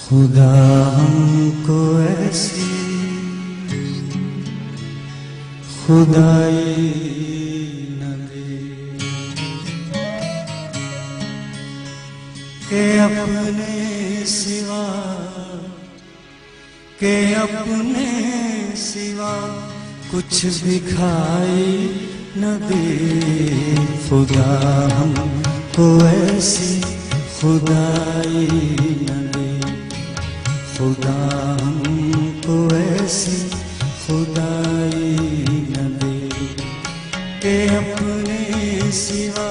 खुदा हमको ऐसी खुदाई न दे के अपने सिवा कुछ दिखाई न दे। खुदा हमको ऐसी खुदाई न दे, खुदा हमको ऐसी खुदाई न दे के अपने सिवा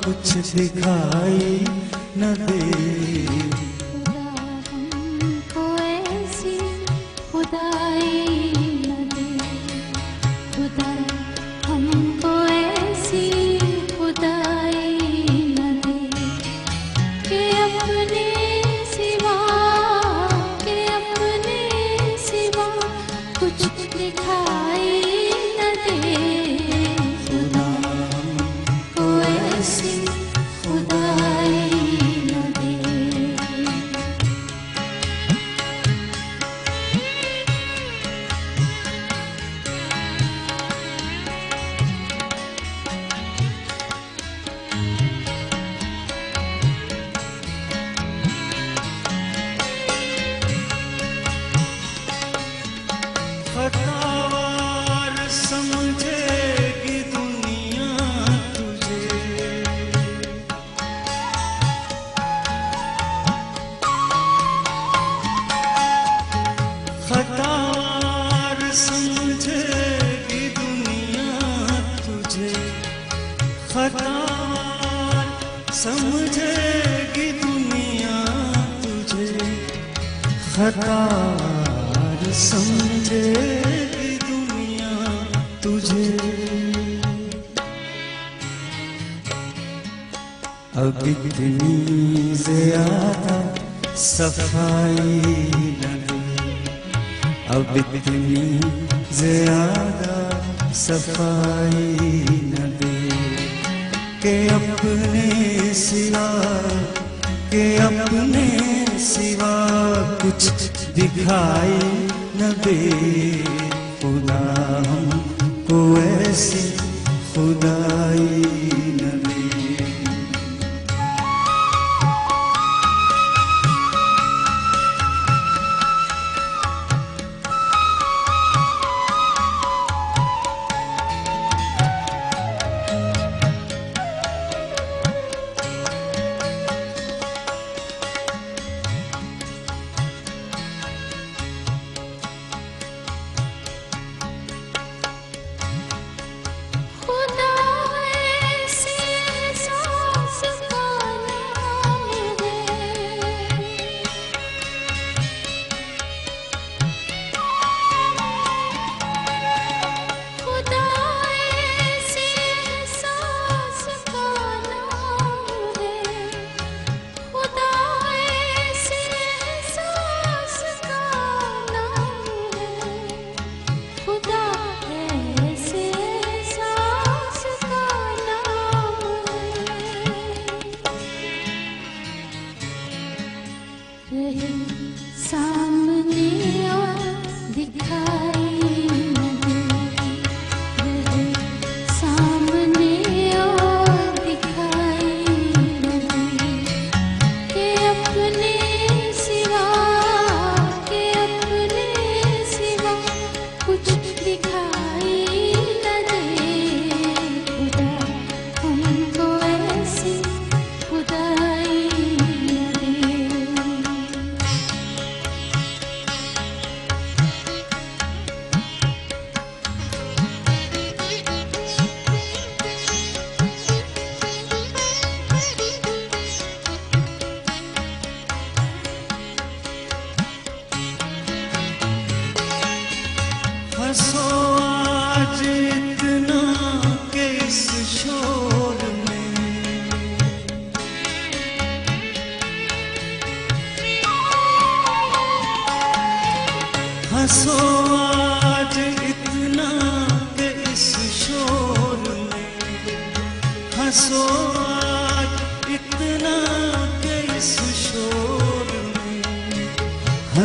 कुछ दिखाई न दे। खतावार समझेगी दुनिया तुझे, खतावार समझेगी दुनिया तुझे, खतावार समझेगी दुनिया तुझे, खतावार समझेगी दुनिया तुझे। अब इतनी ज़्यादा सफाई न दे, अब इतनी ज़्यादा सफाई न दे के अपने सिवा कुछ दिखाई न दे। खुदा हमको ऐसी खुदाई न दे। खुदा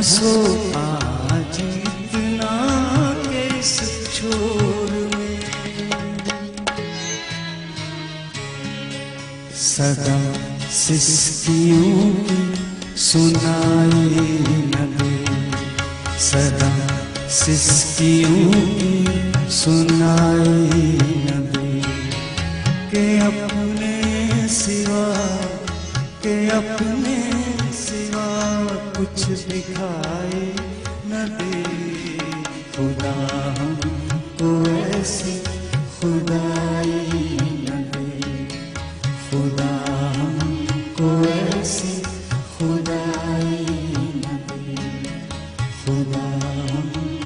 हंसो आज इतना के इस छोर में, सदा सिस्कियों की सुनाई न दे, सदा सिस्कियों की सुनाई न दे, के अपने सिवा, के अपने सिवा कुछ दिखाई न दे। खुदा हमको ऐसी खुदाई